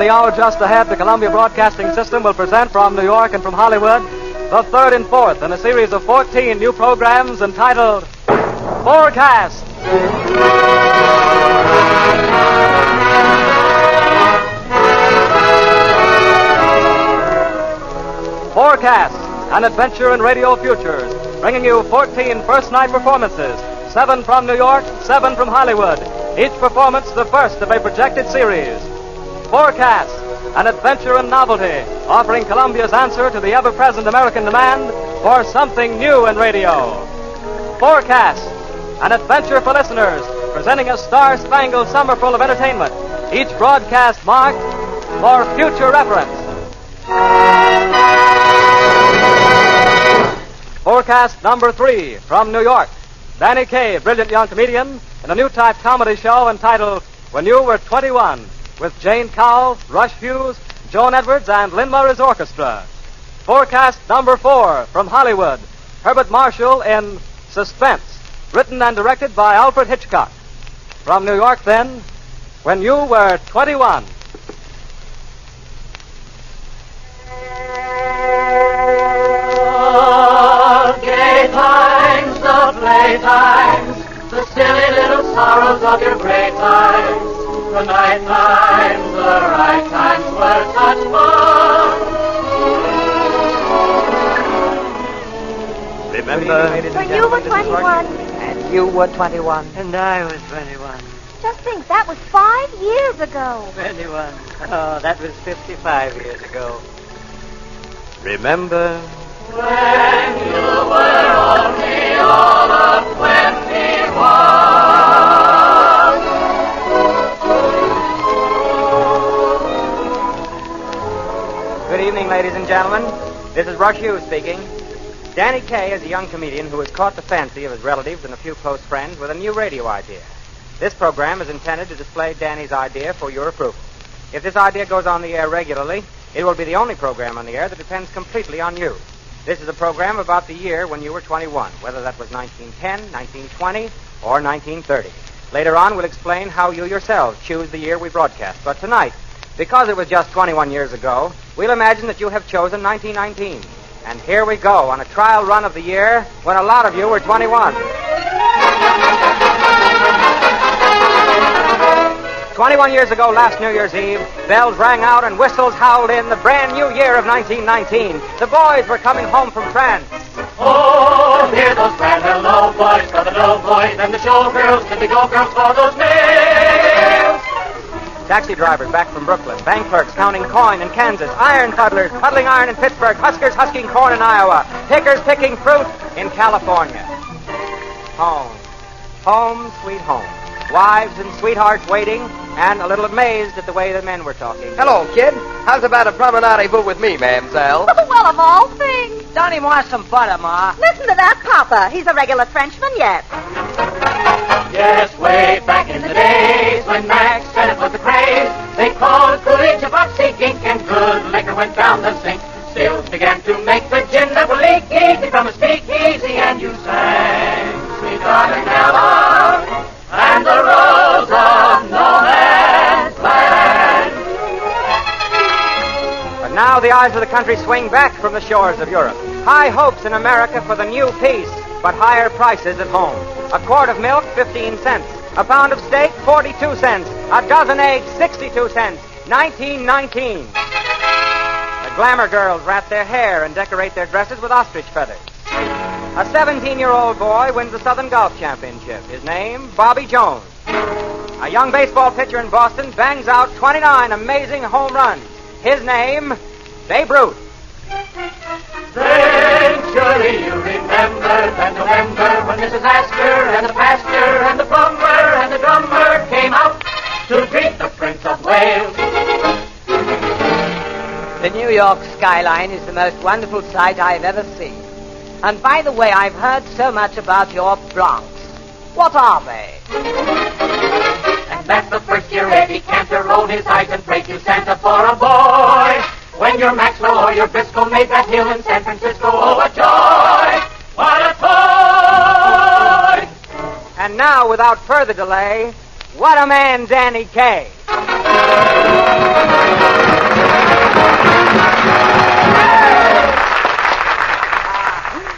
the hour just ahead, the Columbia Broadcasting System will present from New York and from Hollywood the third and fourth in a series of 14 new programs entitled Forecast. Forecast, an adventure in radio futures, bringing you 14 first-night performances, 7 from New York, 7 from Hollywood. Each performance the first of a projected series. Forecast, an adventure in novelty, offering Columbia's answer to the ever-present American demand for something new in radio. Forecast, an adventure for listeners, presenting a star-spangled summer full of entertainment, each broadcast marked for future reference. Forecast number 3 from New York. Danny Kaye, brilliant young comedian, in a new type comedy show entitled When You Were 21, with Jane Cowell, Rush Hughes, Joan Edwards, and Lynn Murray's orchestra. Forecast number 4 from Hollywood. Herbert Marshall in Suspense, written and directed by Alfred Hitchcock. From New York, then, When You Were 21. Gay times, the playtimes, the silly little sorrows of your gray times, the night times, the right times were such fun. Remember, When you were 21. And you were 21. And I was 21. Just think, that was 5 years ago. 21. Oh, that was 55 years ago. remember When you were only all of 21. Good evening, ladies and gentlemen. This is Rush Hughes speaking. Danny Kaye is a young comedian who has caught the fancy of his relatives and a few close friends with a new radio idea. This program is intended to display Danny's idea for your approval. If this idea goes on the air regularly, it will be the only program on the air that depends completely on you. This is a program about the year when you were 21, whether that was 1910, 1920, or 1930. Later on, we'll explain how you yourselves choose the year we broadcast. But tonight, because it was just 21 years ago, we'll imagine that you have chosen 1919. And here we go on a trial run of the year when a lot of you were 21. 21 years ago, last New Year's Eve, bells rang out and whistles howled in the brand new year of 1919. The boys were coming home from France. Oh, hear those grand hello boys for the doughboys and the showgirls and the go-girls for those males. Taxi drivers back from Brooklyn, bank clerks counting coin in Kansas, iron puddlers puddling iron in Pittsburgh, huskers husking corn in Iowa, pickers picking fruit in California. Home. Home, sweet home. Wives and sweethearts waiting, and a little amazed at the way the men were talking. Hello, kid. How's about a promenade-vous with me, mamselle? Well, of all things. Don't he want some butter, Ma? Listen to that papa. He's a regular Frenchman yet. Yes, way back in the days when Max said it was a craze, they called Coolidge a boxy gink and good liquor went down the sink. Stills began to make the gin that will leak easy from a speakeasy, and you sang, Sweet Darling Ella, and the Rose of No Man's Land. But now the eyes of the country swing back from the shores of Europe. High hopes in America for the new peace, but higher prices at home. A quart of milk, 15 cents. A pound of steak, 42 cents. A dozen eggs, 62 cents. 1919. The glamour girls wrap their hair and decorate their dresses with ostrich feathers. A 17-year-old boy wins the Southern Golf Championship. His name, Bobby Jones. A young baseball pitcher in Boston bangs out 29 amazing home runs. His name, Babe Ruth. Then surely you remember that November when Mrs. Astor and the pastor and the plumber and the drummer came out to greet the Prince of Wales. The New York skyline is the most wonderful sight I've ever seen. And by the way, I've heard so much about your Bronx. What are they? And that's the first year Eddie Cantor rolled his eyes and prayed to Santa for a boy. When your Maxwell or your Briscoe made that hill in San Francisco, oh, what joy! What a toy! And now, without further delay, what a man Danny Kaye.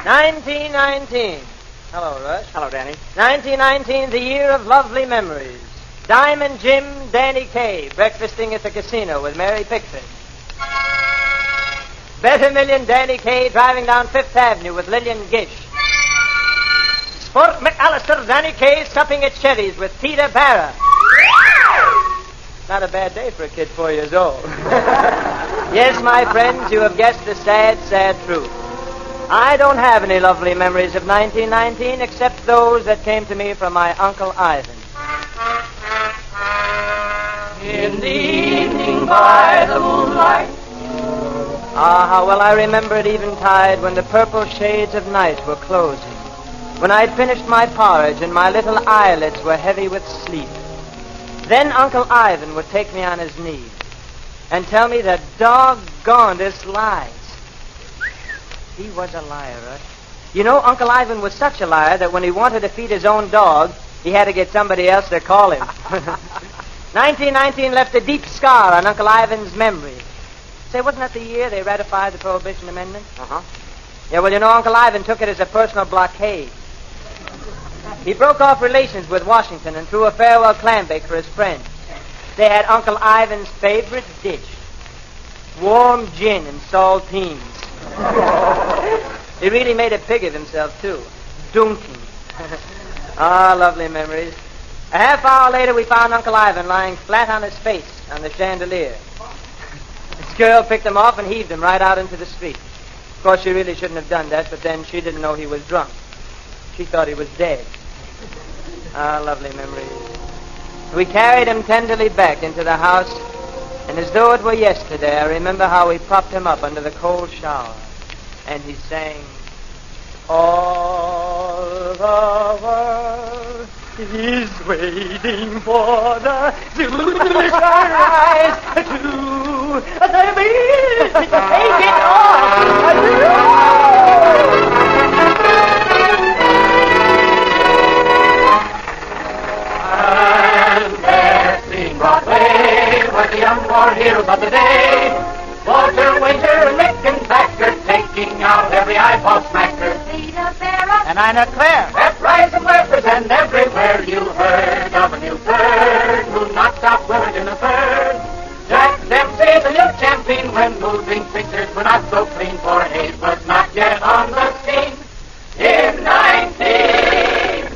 $1919. Hello, Rush. Hello, Danny. 1919, the year of lovely memories. Diamond Jim, Danny Kaye, breakfasting at the casino with Mary Pickford. Better Million, Danny Kaye, driving down Fifth Avenue with Lillian Gish. Sport McAllister, Danny Kaye, supping at Sherry's with Tita Barra. Not a bad day for a kid 4 years old. Yes, my friends, you have guessed the sad, sad truth. I don't have any lovely memories of 1919 except those that came to me from my Uncle Ivan. In the evening by the moonlight. Ah, how well I remember at eventide when the purple shades of night were closing, when I'd finished my porridge and my little eyelids were heavy with sleep. Then Uncle Ivan would take me on his knee and tell me the doggonedest lies. He was a liar, Rush. You know, Uncle Ivan was such a liar that when he wanted to feed his own dog, he had to get somebody else to call him. 1919 left a deep scar on Uncle Ivan's memory. Say, wasn't that the year they ratified the Prohibition Amendment? Uh-huh. Yeah, well, you know, Uncle Ivan took it as a personal blockade. He broke off relations with Washington and threw a farewell clam bake for his friends. They had Uncle Ivan's favorite dish, warm gin and saltines. He really made a pig of himself, too. Dunking. Ah, lovely memories. A half hour later, we found Uncle Ivan lying flat on his face on the chandelier. This girl picked him off and heaved him right out into the street. Of course, she really shouldn't have done that, but then she didn't know he was drunk. She thought he was dead. Ah, lovely memories. We carried him tenderly back into the house, and as though it were yesterday, I remember how we propped him up under the cold shower. And he sang, "All the world is waiting for the sunrise to the beach to take it off." And there seen Broadway were the young war heroes of the day. Walter Winter and Rickenbacker taking out every eyeball smacker. And Ina Claire. At Rise and Weapers and everywhere you heard of a new bird who knocked out women in a third. Jack Dempsey, the new champion when moving pictures were not so clean, for Hayes was not yet on the scene in 1919.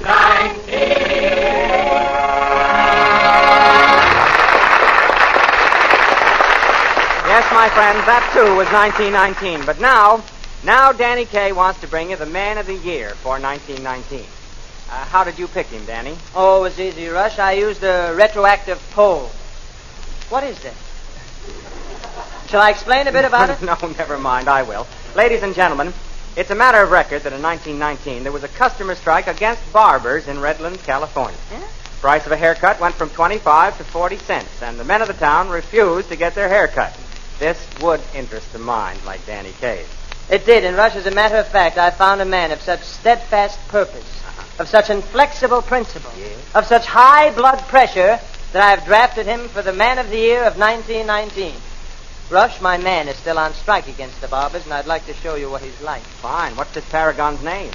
Yes, my friends, that too was 1919. But now Danny Kaye wants to bring you the Man of the Year for 1919. How did you pick him, Danny? Oh, it was easy, Rush. I used a retroactive poll. What is that? Shall I explain a bit about it? No, never mind. I will. Ladies and gentlemen, it's a matter of record that in 1919 there was a customer strike against barbers in Redlands, California. Yeah? Price of a haircut went from 25 to 40 cents, and the men of the town refused to get their hair cut. This would interest a mind like Danny Kaye's. It did, and Rush, as a matter of fact, I found a man of such steadfast purpose, of such inflexible principle, of such high blood pressure, that I have drafted him for the Man of the Year of 1919. Rush, my man is still on strike against the barbers, and I'd like to show you what he's like. Fine. What's this paragon's name?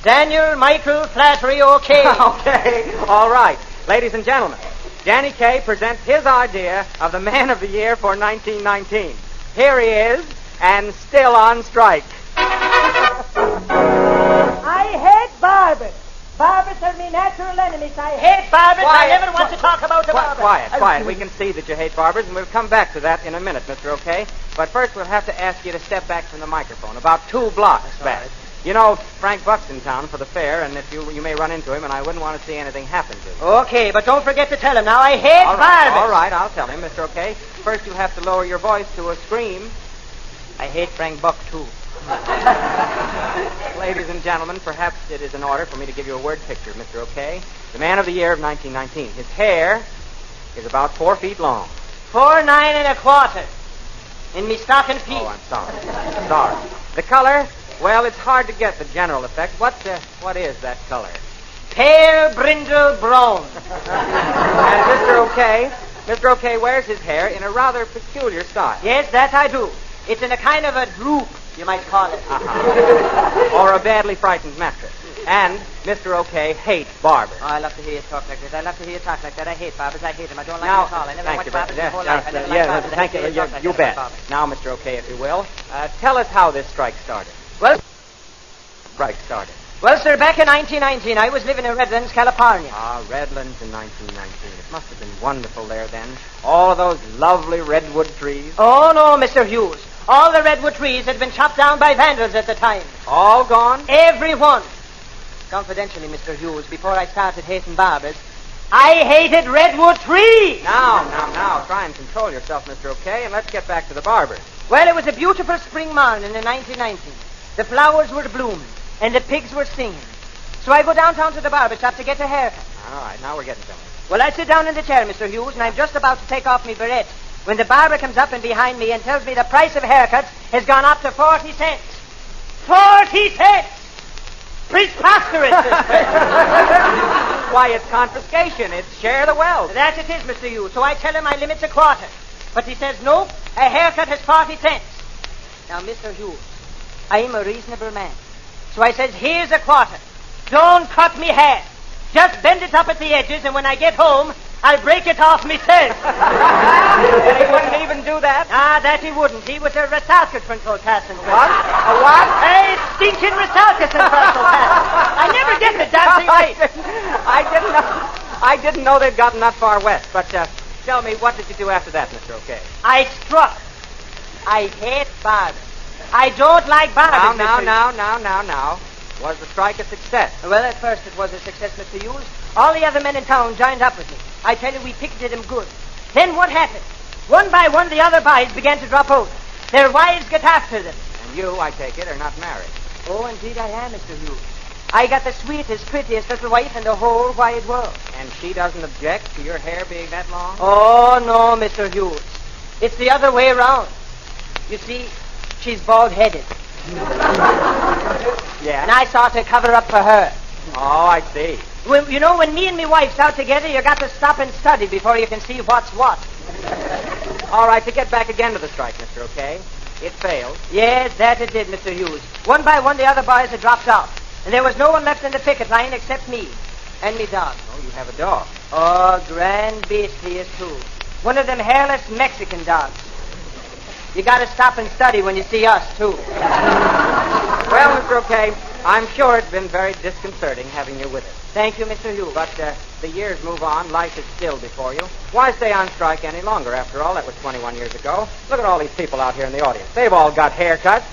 Daniel Michael Flattery O'Kay. Okay. All right. Ladies and gentlemen, Danny Kaye presents his idea of the Man of the Year for 1919. Here he is, and still on strike. I hate barbers. Barbers are my natural enemies. I hate barbers. I never want to talk about the barbers. Quiet. We can see that you hate barbers, and we'll come back to that in a minute, Mr. O'Kay. But first, we'll have to ask you to step back from the microphone, about 2 blocks back. right. You know, Frank Buck's in town for the fair, and if you may run into him, and I wouldn't want to see anything happen to him. Okay, but don't forget to tell him. Now, I hate barbers. All right, I'll tell him, Mr. O'Kay. First, you have to lower your voice to a scream. I hate Frank Buck, too. Ladies and gentlemen, perhaps it is in order for me to give you a word picture, Mr. O'Kay. The Man of the Year of 1919. His hair is about 4 feet long. 4 9 1/4 in me stocking feet. Oh, I'm sorry. The color, well, it's hard to get the general effect. What is that color? Pale brindle brown. And Mr. O'Kay, Mr. O'Kay wears his hair in a rather peculiar style. Yes, that I do. It's in a kind of a droop, you might call it. Or a badly frightened mattress. And Mr. O'Kay hates barbers. Oh, I love to hear you talk like this. I love to hear you talk like that. I hate barbers. I hate them. I don't like Now, them at all. I never thank watched you, barbers my yes, whole life. I never liked yes, barbers. thank you. I hate talk like You that bet. about barbers. Now, Mr. O'Kay, if you will, tell us how this strike started. Well, Well, sir, back in 1919, I was living in Redlands, California. Ah, Redlands in 1919. It must have been wonderful there then. All of those lovely redwood trees. Oh, no, Mr. Hughes. All the redwood trees had been chopped down by vandals at the time. All gone? Every one. Confidentially, Mr. Hughes, before I started hating barbers, I hated redwood trees. Now, try and control yourself, Mr. O'Kay, and let's get back to the barbers. Well, it was a beautiful spring morning in 1919. The flowers were blooming, and the pigs were singing. So I go downtown to the barber shop to get a haircut. All right, now we're getting somewhere. Well, I sit down in the chair, Mr. Hughes, and I'm just about to take off my beret when the barber comes up and behind me and tells me the price of haircuts has gone up to 40 cents. 40 cents! Preposterous! Why, it's confiscation. It's share the wealth. That it is, Mr. Hughes. So I tell him my limit's a quarter. But he says, no, a haircut has 40 cents. Now, Mr. Hughes, I'm a reasonable man. So I says, here's a quarter. Don't cut me hair. Just bend it up at the edges, and when I get home, I'll break it off myself. And he wouldn't even do that? Ah, that he wouldn't. He was a resalted control passenger. What? A what? A stinking resalted control passenger. I never get the damn thing right. I didn't know they'd gotten that far west. But tell me, what did you do after that, Mr. O'Kay? I struck. I hate barbers. I don't like barbers, Mr. Now. Was the strike a success? Well, at first it was a success, Mr. Hughes. All the other men in town joined up with me. I tell you, we picketed them good. Then what happened? One by one, the other boys began to drop out. Their wives got after them. And you, I take it, are not married. Oh, indeed I am, Mr. Hughes. I got the sweetest, prettiest little wife in the whole wide world. And she doesn't object to your hair being that long? Oh, no, Mr. Hughes. It's the other way around. You see, she's bald-headed. Yeah? And I sought to cover up for her. Oh, I see. Well, you know, when me and my wife out together, you got to stop and study before you can see what's what. All right, to get back again to the strike, Mr. O'Kay. It failed. Yes, that it did, Mr. Hughes. One by one, the other boys had dropped off. And there was no one left in the picket line except me and me dog. Oh, you have a dog. Oh, grand beast he is, too. One of them hairless Mexican dogs. You got to stop and study when you see us, too. Well, Mr. O'Kay, I'm sure it's been very disconcerting having you with us. Thank you, Mr. Hughes. But the years move on. Life is still before you. Why stay on strike any longer? After all, that was 21 years ago. Look at all these people out here in the audience. They've all got haircuts.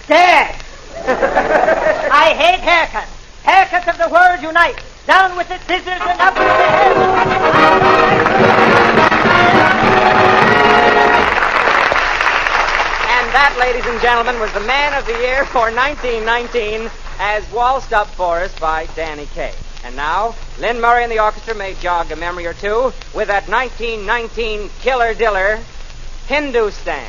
Dad! I hate haircuts. Haircuts of the world unite. Down with the scissors and up with the hair. And that, ladies and gentlemen, was the Man of the Year for 1919 as waltzed up for us by Danny Kaye. And now, Lynn Murray and the orchestra may jog a memory or two with that 1919 killer diller, Hindustan.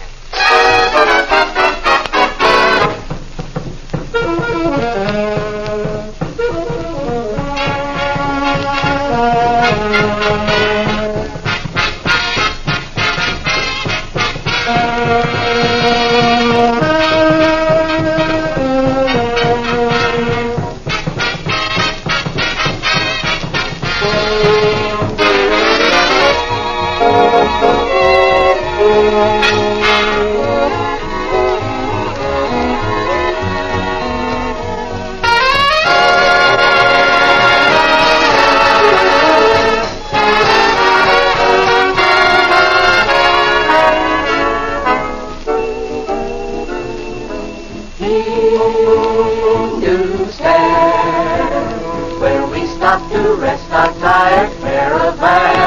Hindustan, where we stop to rest our tired caravan.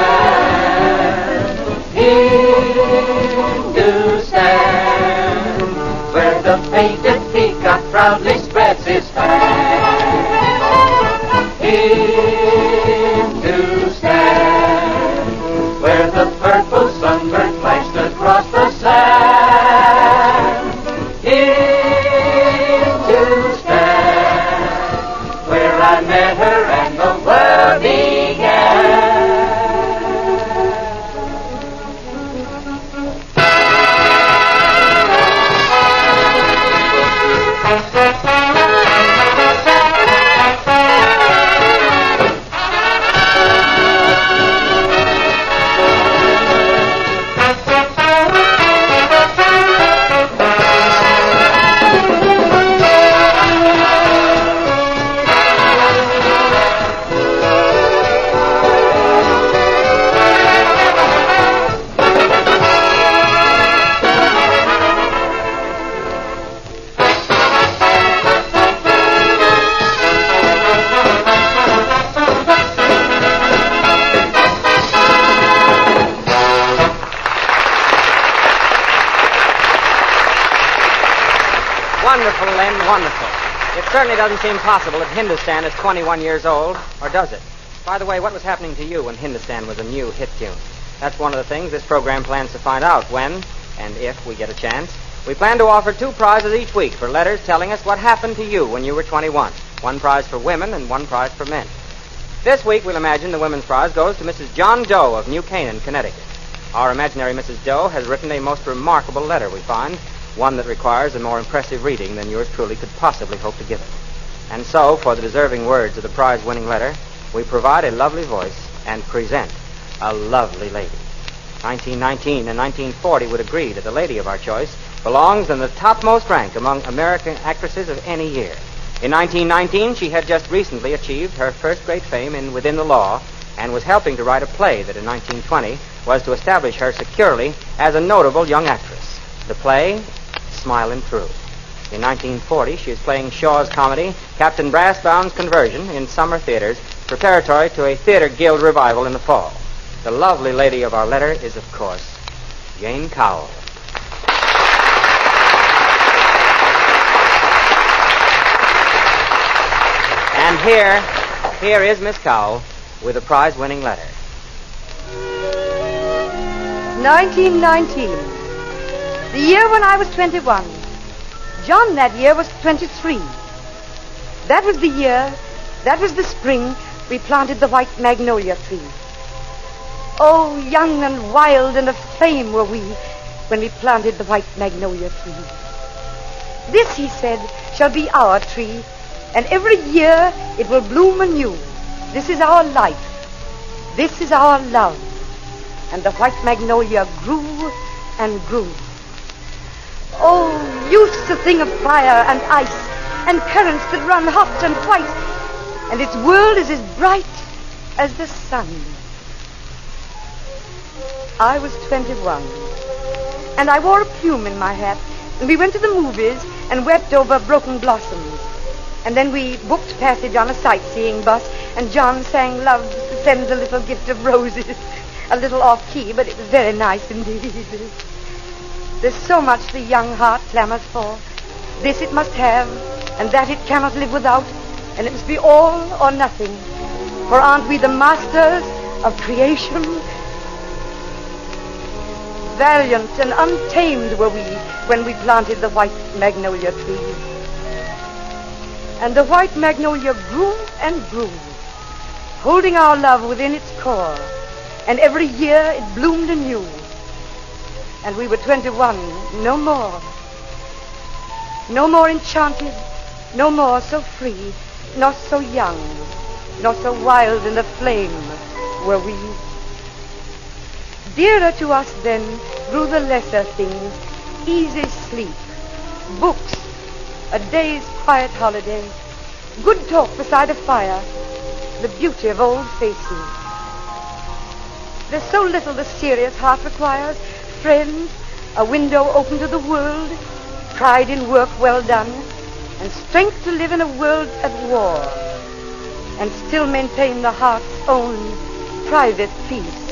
Hindustan, where the painted peacock proudly spreads his fan. Hindustan, where the purple sunbird flashed across the sand. Hindustan, where I met her and the world began. Wonderful. It certainly doesn't seem possible that Hindustan is 21 years old, or does it? By the way, what was happening to you when Hindustan was a new hit tune? That's one of the things this program plans to find out when, and if we get a chance. We plan to offer 2 prizes each week for letters telling us what happened to you when you were 21. 1 prize for women and 1 prize for men. This week, we'll imagine the women's prize goes to Mrs. John Doe of New Canaan, Connecticut. Our imaginary Mrs. Doe has written a most remarkable letter, we find, one that requires a more impressive reading than yours truly could possibly hope to give it. And so, for the deserving words of the prize-winning letter, we provide a lovely voice and present a lovely lady. 1919 and 1940 would agree that the lady of our choice belongs in the topmost rank among American actresses of any year. In 1919, she had just recently achieved her first great fame in Within the Law and was helping to write a play that in 1920 was to establish her securely as a notable young actress. The play, Smilin' Through. In 1940, she is playing Shaw's comedy, Captain Brassbound's Conversion, in summer theaters, preparatory to a Theater Guild revival in the fall. The lovely lady of our letter is, of course, Jane Cowell. And here is Miss Cowell with a prize-winning letter. 1919. The year when I was 21. John that year was 23. That was the spring we planted the white magnolia tree. Oh, young and wild and aflame were we when we planted the white magnolia tree. This, he said, shall be our tree, and every year it will bloom anew. This is our life. This is our love. And the white magnolia grew and grew. Oh, youth's a thing of fire and ice, and currents that run hot and white, and its world is as bright as the sun. I was 21, and I wore a plume in my hat, and we went to the movies and wept over broken blossoms. And then we booked passage on a sightseeing bus, and John sang Love Sends a Little Gift of Roses. A little off-key, but it was very nice indeed. There's so much the young heart clamors for. This it must have, and that it cannot live without, and it must be all or nothing. For aren't we the masters of creation? Valiant and untamed were we when we planted the white magnolia tree. And the white magnolia grew and grew, holding our love within its core, and every year it bloomed anew. And we were 21, no more. No more enchanted, no more so free, nor so young, nor so wild and aflame were we. Dearer to us then grew the lesser things, easy sleep, books, a day's quiet holiday, good talk beside a fire, the beauty of old faces. There's so little the serious heart requires, friends, a window open to the world, pride in work well done, and strength to live in a world at war, and still maintain the heart's own private peace.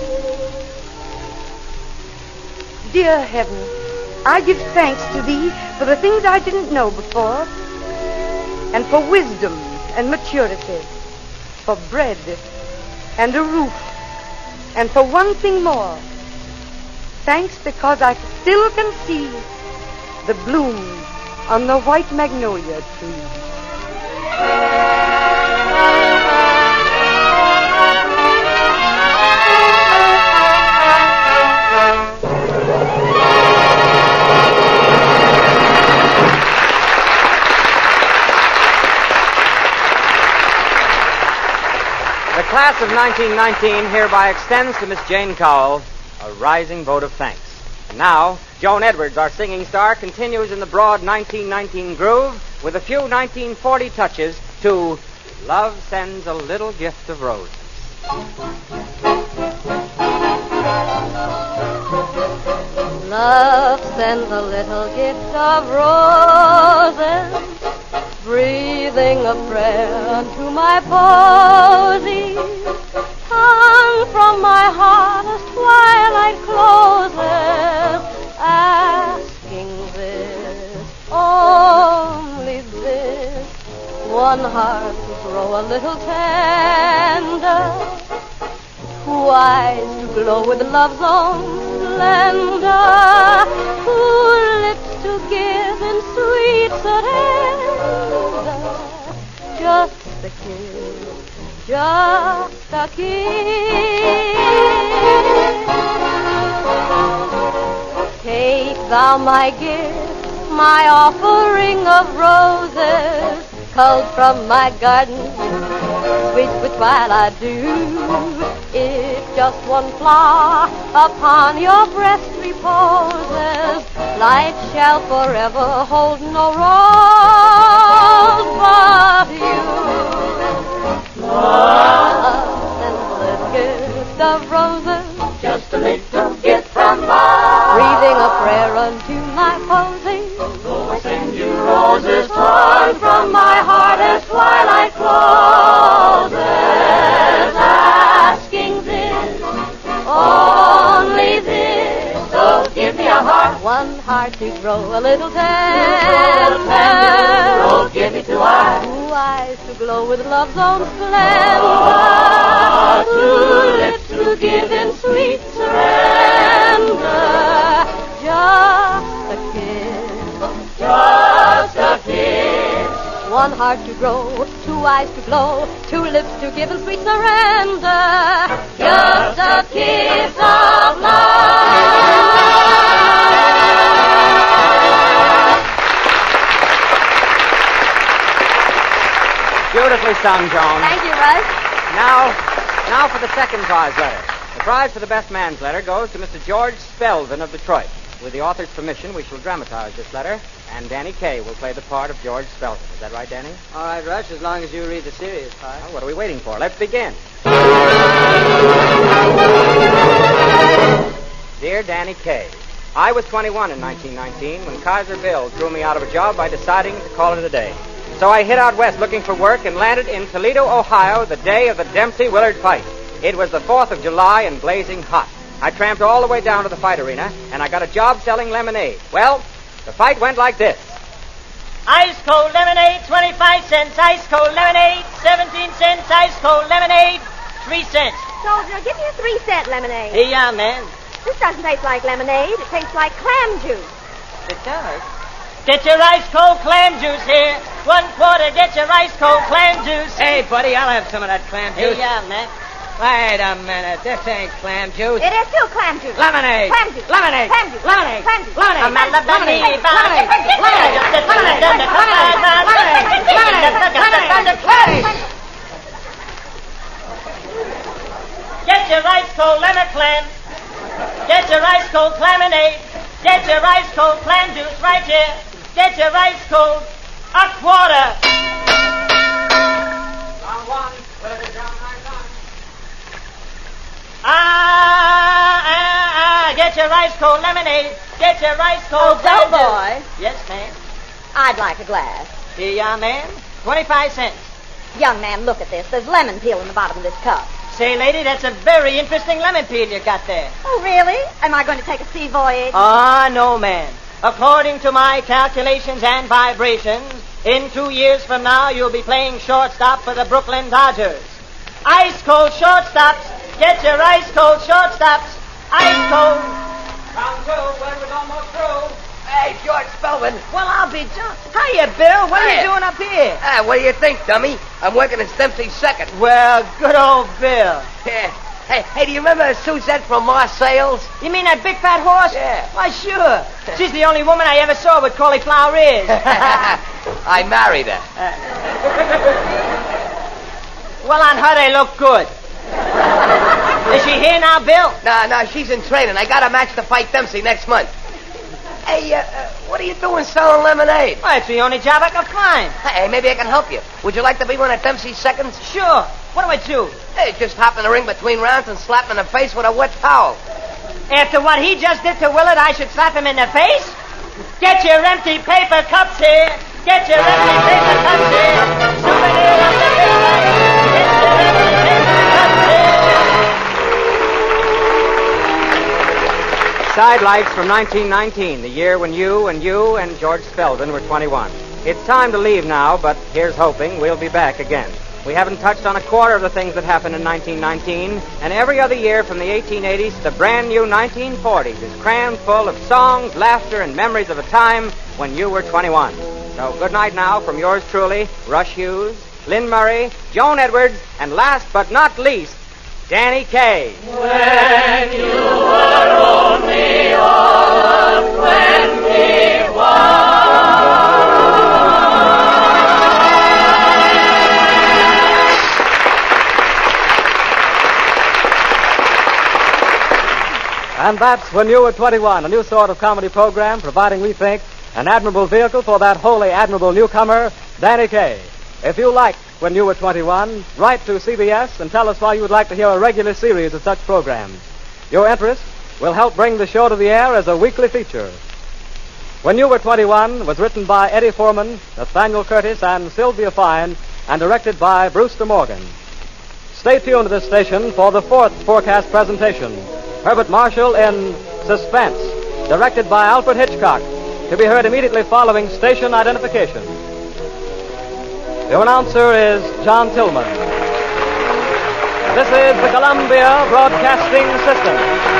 Dear Heaven, I give thanks to Thee for the things I didn't know before, and for wisdom and maturity, for bread and a roof, and for one thing more. Thanks because I still can see the blooms on the white magnolia tree. The class of 1919 hereby extends to Miss Jane Cowell a rising vote of thanks. And now, Joan Edwards, our singing star, continues in the broad 1919 groove with a few 1940 touches to Love Sends a Little Gift of Roses. Love sends a little gift of roses, breathing a prayer unto my posy, hung from my heart as twilight closes, asking this, only this. one heart to grow a little tender, 2 eyes to glow with love's own splendor, 2 lips to give in sweet surrender. Just a kiss, just a kiss. Take thou my gift, my offering of roses, culled from my garden, sweet with twilight dew. If just one flower upon your breast reposes, life shall forever hold no rose but you. Send this gift of roses, Just a little gift from love. breathing a prayer unto my posy. Go send you roses torn from my heart as twilight closes. Asking this, only this. So give me a heart. One heart to grow a little tender. So give me 2 eyes. 2 eyes to glow with love's own splendor. 2 lips to give in sweet surrender. Just a kiss. Just a kiss. 1 heart to grow, 2 eyes to glow, 2 lips to give in sweet surrender. Just a kiss of love. Beautifully sung, Joan. Thank you, Russ. Now for the second prize letter. The prize for the best man's letter goes to Mr. George Spelvin of Detroit. With the author's permission, we shall dramatize this letter, and Danny Kaye will play the part of George Spelvin. Is that right, Danny? All right, Rush, as long as you read the serious part. Well, what are we waiting for? Let's begin. Dear Danny Kaye, I was 21 in 1919 when Kaiser Bill threw me out of a job by deciding to call it a day. So I hit out west looking for work and landed in Toledo, Ohio, the day of the Dempsey-Willard fight. It was the 4th of July and blazing hot. I tramped all the way down to the fight arena, and I got a job selling lemonade. Well, the fight went like this. Ice cold lemonade, 25 cents. Ice cold lemonade, 17 cents. Ice cold lemonade, 3 cents. Soldier, give me a 3-cent lemonade. Hey, yeah, man. This doesn't taste like lemonade. It tastes like clam juice. It does. Get your ice cold clam juice here. 1/4, get your ice cold clam juice. Hey, buddy, I'll have some of that clam Hey, juice. yeah, man. Wait a minute. This ain't clam juice. It is too clam juice. Lemonade. Clam juice. Lemonade. Clam juice. Lemonade. Clam juice. Lemonade. Lemonade. Lemonade. Get your ice cold lemon clam. Get your ice cold claminade. Get your ice cold clam juice right here. Get your ice cold +1/4. Get your ice cold lemonade. Get your ice cold Oh, clam Bellboy. juice. Yes, ma'am. I'd like a glass. Here you are, ma'am. 25 cents. Young man, look at this. There's lemon peel in the bottom of this cup. Say, lady, that's a very interesting lemon peel you got there. Oh, really? Am I going to take a sea voyage? No, ma'am. According to my calculations and vibrations, in 2 years from now, you'll be playing shortstop for the Brooklyn Dodgers. Ice cold shortstops. Get your ice cold shortstops. Ice cold. Round 2, well, it was almost through. Hey, George Spelvin. Well, I'll be John. Hiya, Bill. What are you Hiya. doing up here? What do you think, dummy? I'm working at Dempsey's second. Well, good old Bill. Yeah. Hey, do you remember Suzette from Marseilles? You mean that big fat horse? Yeah. Why, sure. She's the only woman I ever saw with cauliflower ears. I married her. Well, on her they look good. Is she here now, Bill? No, she's in training. I got a match to fight Dempsey next month. Hey, what are you doing selling lemonade? Well, it's the only job I can find. Hey, maybe I can help you. Would you like to be one of Dempsey's seconds? Sure. What do I do? Hey, just hop in the ring between rounds and slap him in the face with a wet towel. After what he just did to Willard, I should slap him in the face? Get your empty paper cups here. Get your empty paper cups here. Souvenir of the big night. Get your empty paper cups here. Sidelights from 1919, the year when you and George Spelvin were 21. It's time to leave now, but here's hoping we'll be back again. We haven't touched on a quarter of the things that happened in 1919, and every other year from the 1880s to the brand new 1940s is crammed full of songs, laughter, and memories of a time when you were 21. So good night now from yours truly, Rush Hughes, Lynn Murray, Joan Edwards, and last but not least, Danny Kaye. When you were only all of 21. And that's When You Were 21, a new sort of comedy program providing, we think, an admirable vehicle for that wholly admirable newcomer, Danny Kaye. If you like When You Were 21, write to CBS and tell us why you would like to hear a regular series of such programs. Your interest will help bring the show to the air as a weekly feature. When You Were 21 was written by Eddie Foreman, Nathaniel Curtis, and Sylvia Fine, and directed by Brewster Morgan. Stay tuned to this station for the fourth forecast presentation. Herbert Marshall in Suspense, directed by Alfred Hitchcock, to be heard immediately following station identification. The announcer is John Tillman. This is the Columbia Broadcasting System.